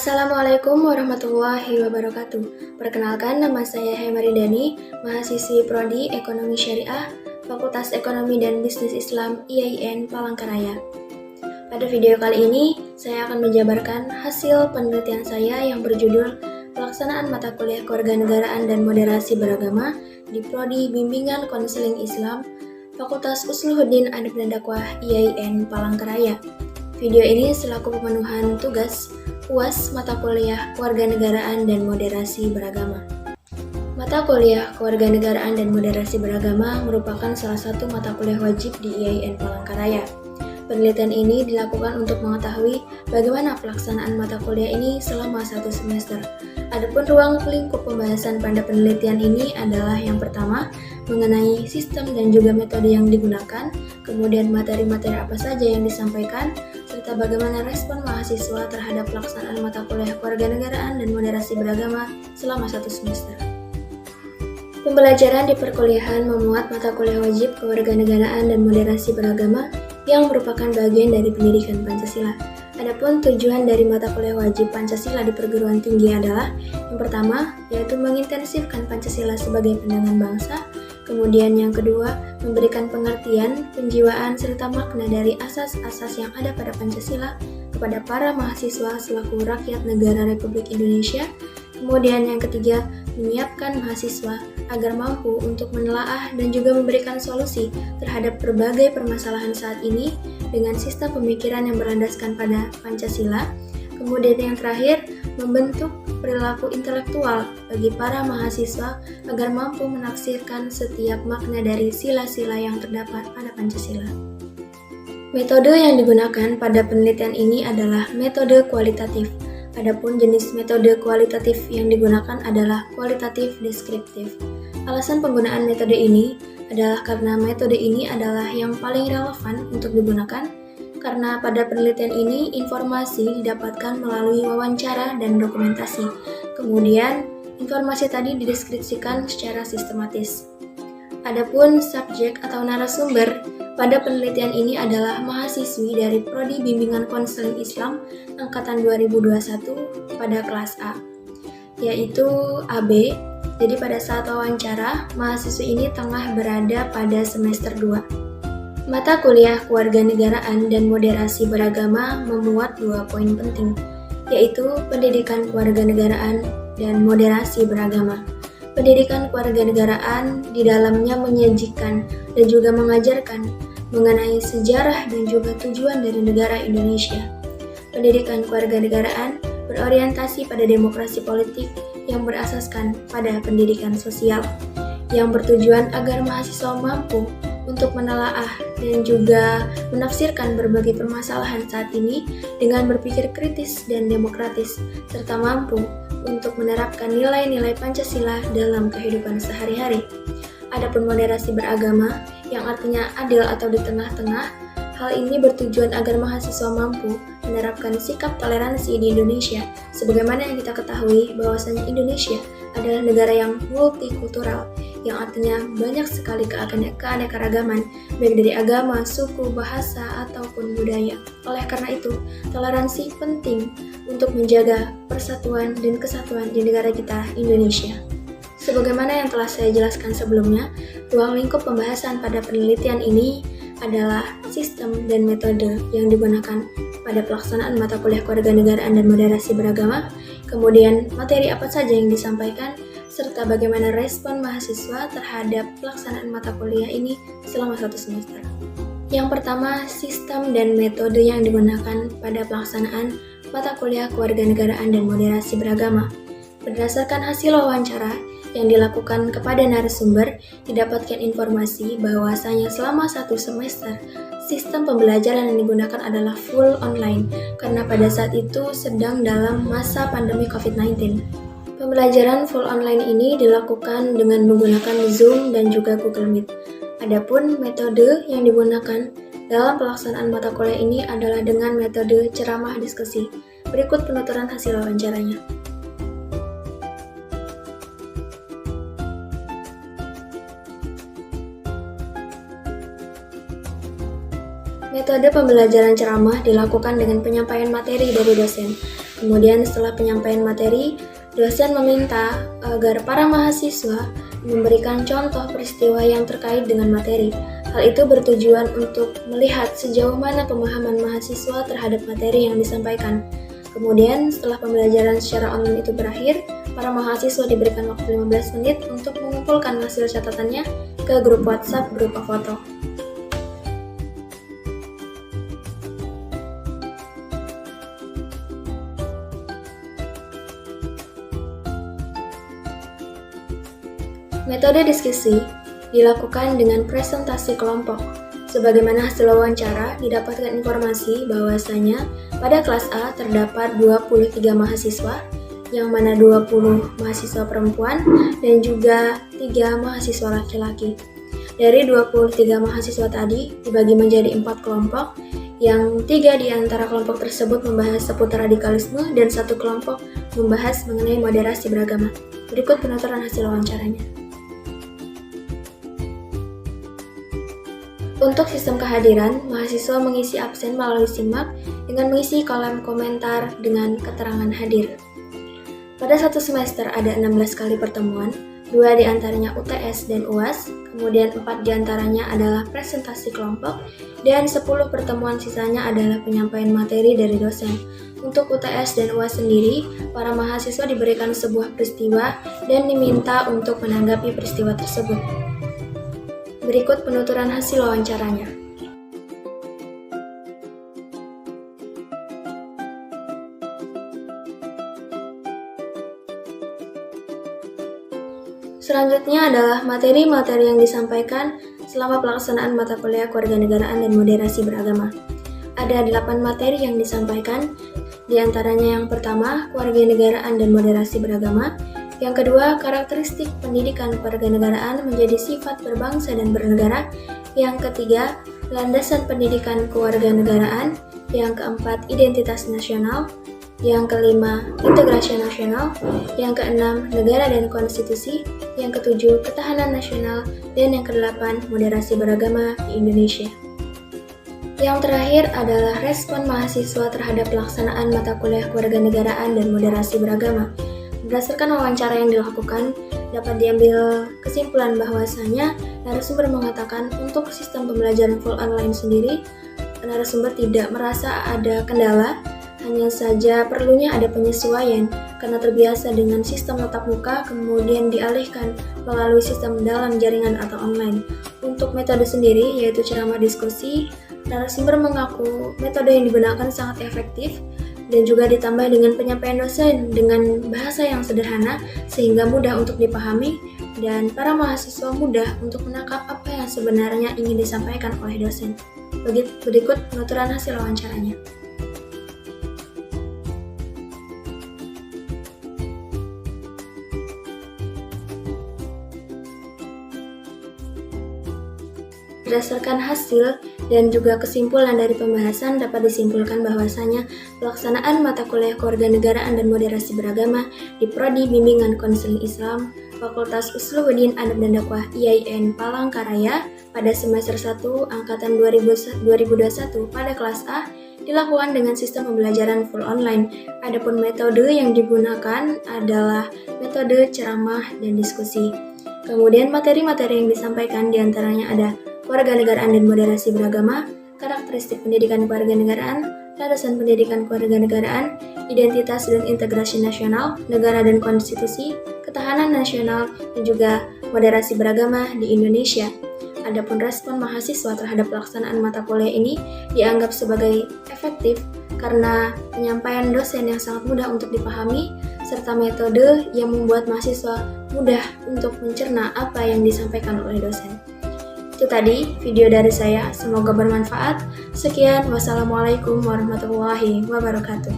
Assalamualaikum warahmatullahi wabarakatuh. Perkenalkan, nama saya Hemaridani, mahasiswi Prodi Ekonomi Syariah, Fakultas Ekonomi dan Bisnis Islam IAIN Palangkaraya. Pada video kali ini, saya akan menjabarkan hasil penelitian saya yang berjudul Pelaksanaan Mata Kuliah Kewarganegaraan dan Moderasi Beragama di Prodi Bimbingan Konseling Islam, Fakultas Usluhuddin Adab dan Dakwah IAIN Palangkaraya. Video ini selaku pemenuhan tugas UAS Mata Kuliah Kewarganegaraan dan Moderasi Beragama. Mata Kuliah Kewarganegaraan dan Moderasi Beragama merupakan salah satu mata kuliah wajib di IAIN Palangkaraya. Penelitian ini dilakukan untuk mengetahui bagaimana pelaksanaan mata kuliah ini selama satu semester. Adapun ruang lingkup pembahasan pada penelitian ini adalah yang pertama, mengenai sistem dan juga metode yang digunakan, kemudian materi-materi apa saja yang disampaikan, serta bagaimana respon mahasiswa terhadap pelaksanaan mata kuliah kewarganegaraan dan moderasi beragama selama satu semester. Pembelajaran di perkuliahan memuat mata kuliah wajib kewarganegaraan dan moderasi beragama yang merupakan bagian dari pendidikan Pancasila. Adapun tujuan dari mata kuliah wajib Pancasila di perguruan tinggi adalah yang pertama, yaitu mengintensifkan Pancasila sebagai pegangan bangsa. Kemudian yang kedua, memberikan pengertian, penjiwaan, serta makna dari asas-asas yang ada pada Pancasila kepada para mahasiswa selaku rakyat negara Republik Indonesia. Kemudian yang ketiga, menyiapkan mahasiswa agar mampu untuk menelaah dan juga memberikan solusi terhadap berbagai permasalahan saat ini dengan sistem pemikiran yang berlandaskan pada Pancasila. Kemudian yang terakhir, membentuk perilaku intelektual bagi para mahasiswa agar mampu menafsirkan setiap makna dari sila-sila yang terdapat pada Pancasila. Metode yang digunakan pada penelitian ini adalah metode kualitatif. Adapun jenis metode kualitatif yang digunakan adalah kualitatif deskriptif. Alasan penggunaan metode ini adalah karena metode ini adalah yang paling relevan untuk digunakan, karena pada penelitian ini informasi didapatkan melalui wawancara dan dokumentasi. Kemudian, informasi tadi dideskripsikan secara sistematis. Adapun subjek atau narasumber pada penelitian ini adalah mahasiswi dari Prodi Bimbingan Konseling Islam angkatan 2021 pada kelas A, yaitu AB. Jadi pada saat wawancara, mahasiswi ini tengah berada pada semester 2. Mata kuliah Kewarganegaraan dan Moderasi Beragama memuat 2 poin penting, yaitu pendidikan kewarganegaraan dan moderasi beragama. Pendidikan kewarganegaraan di dalamnya menyajikan dan juga mengajarkan mengenai sejarah dan juga tujuan dari negara Indonesia. Pendidikan kewarganegaraan berorientasi pada demokrasi politik yang berasaskan pada pendidikan sosial, yang bertujuan agar mahasiswa mampu untuk menelaah dan juga menafsirkan berbagai permasalahan saat ini dengan berpikir kritis dan demokratis, serta mampu untuk menerapkan nilai-nilai Pancasila dalam kehidupan sehari-hari. Adapun moderasi beragama, yang artinya adil atau di tengah-tengah, hal ini bertujuan agar mahasiswa mampu menerapkan sikap toleransi di Indonesia, sebagaimana yang kita ketahui bahwasanya Indonesia adalah negara yang multikultural, yang artinya banyak sekali keanekaragaman, baik dari agama, suku, bahasa, ataupun budaya. Oleh karena itu, toleransi penting untuk menjaga persatuan dan kesatuan di negara kita, Indonesia. Sebagaimana yang telah saya jelaskan sebelumnya, ruang lingkup pembahasan pada penelitian ini adalah sistem dan metode yang digunakan pada pelaksanaan mata kuliah kewarganegaraan dan moderasi beragama, kemudian materi apa saja yang disampaikan, serta bagaimana respon mahasiswa terhadap pelaksanaan mata kuliah ini selama satu semester. Yang pertama, sistem dan metode yang digunakan pada pelaksanaan mata kuliah kewarganegaraan dan moderasi beragama. Berdasarkan hasil wawancara yang dilakukan kepada narasumber, didapatkan informasi bahwasanya selama satu semester, sistem pembelajaran yang digunakan adalah full online, karena pada saat itu sedang dalam masa pandemi COVID-19. Pembelajaran full online ini dilakukan dengan menggunakan Zoom dan juga Google Meet. Adapun metode yang digunakan dalam pelaksanaan mata kuliah ini adalah dengan metode ceramah diskusi. Berikut penuturan hasil wawancaranya. Metode pembelajaran ceramah dilakukan dengan penyampaian materi dari dosen. Kemudian setelah penyampaian materi, dosen meminta agar para mahasiswa memberikan contoh peristiwa yang terkait dengan materi. Hal itu bertujuan untuk melihat sejauh mana pemahaman mahasiswa terhadap materi yang disampaikan. Kemudian setelah pembelajaran secara online itu berakhir, para mahasiswa diberikan waktu 15 menit untuk mengumpulkan hasil catatannya ke grup WhatsApp berupa foto. Metode diskusi dilakukan dengan presentasi kelompok. Sebagaimana hasil wawancara, didapatkan informasi bahwasanya pada kelas A terdapat 23 mahasiswa, yang mana 20 mahasiswa perempuan dan juga 3 mahasiswa laki-laki. Dari 23 mahasiswa tadi dibagi menjadi 4 kelompok, yang 3 di antara kelompok tersebut membahas seputar radikalisme dan 1 kelompok membahas mengenai moderasi beragama. Berikut penuturan hasil wawancaranya. Untuk sistem kehadiran, mahasiswa mengisi absen melalui simak dengan mengisi kolom komentar dengan keterangan hadir. Pada satu semester ada 16 kali pertemuan, 2 diantaranya UTS dan UAS, kemudian 4 diantaranya adalah presentasi kelompok, dan 10 pertemuan sisanya adalah penyampaian materi dari dosen. Untuk UTS dan UAS sendiri, para mahasiswa diberikan sebuah peristiwa dan diminta untuk menanggapi peristiwa tersebut. Berikut penuturan hasil wawancaranya. Selanjutnya adalah materi-materi yang disampaikan selama pelaksanaan mata kuliah Kewarganegaraan dan Moderasi Beragama. Ada 8 materi yang disampaikan, diantaranya yang pertama, Kewarganegaraan dan Moderasi Beragama. Yang kedua, karakteristik pendidikan kewarganegaraan menjadi sifat berbangsa dan bernegara. Yang ketiga, landasan pendidikan kewarganegaraan. Yang keempat, identitas nasional. Yang kelima, integrasi nasional. Yang keenam, negara dan konstitusi. Yang ketujuh, ketahanan nasional. Dan yang kedelapan, moderasi beragama di Indonesia. Yang terakhir adalah respon mahasiswa terhadap pelaksanaan mata kuliah kewarganegaraan dan moderasi beragama. Berdasarkan wawancara yang dilakukan, dapat diambil kesimpulan bahwasanya narasumber mengatakan untuk sistem pembelajaran full online sendiri, narasumber tidak merasa ada kendala, hanya saja perlunya ada penyesuaian karena terbiasa dengan sistem tatap muka kemudian dialihkan melalui sistem dalam jaringan atau online. Untuk metode sendiri, yaitu ceramah diskusi, narasumber mengaku metode yang digunakan sangat efektif dan juga ditambah dengan penyampaian dosen dengan bahasa yang sederhana sehingga mudah untuk dipahami dan para mahasiswa mudah untuk menangkap apa yang sebenarnya ingin disampaikan oleh dosen. Berikut penuturan hasil wawancaranya. Berdasarkan hasil dan juga kesimpulan dari pembahasan dapat disimpulkan bahwasanya pelaksanaan mata kuliah Kewarganegaraan dan Moderasi Beragama di Prodi Bimbingan Konseling Islam Fakultas Usluhuddin Adab dan Dakwah IAIN Palangkaraya pada semester 1 angkatan 2021 pada kelas A dilakukan dengan sistem pembelajaran full online. Adapun metode yang digunakan adalah metode ceramah dan diskusi. Kemudian materi-materi yang disampaikan diantaranya ada Kewarganegaraan dan Moderasi Beragama, karakteristik pendidikan kewarganegaraan, landasan pendidikan kewarganegaraan, identitas dan integrasi nasional, negara dan konstitusi, ketahanan nasional, dan juga moderasi beragama di Indonesia. Adapun respon mahasiswa terhadap pelaksanaan mata kuliah ini dianggap sebagai efektif karena penyampaian dosen yang sangat mudah untuk dipahami, serta metode yang membuat mahasiswa mudah untuk mencerna apa yang disampaikan oleh dosen. Itu tadi video dari saya, semoga bermanfaat. Sekian, wassalamualaikum warahmatullahi wabarakatuh.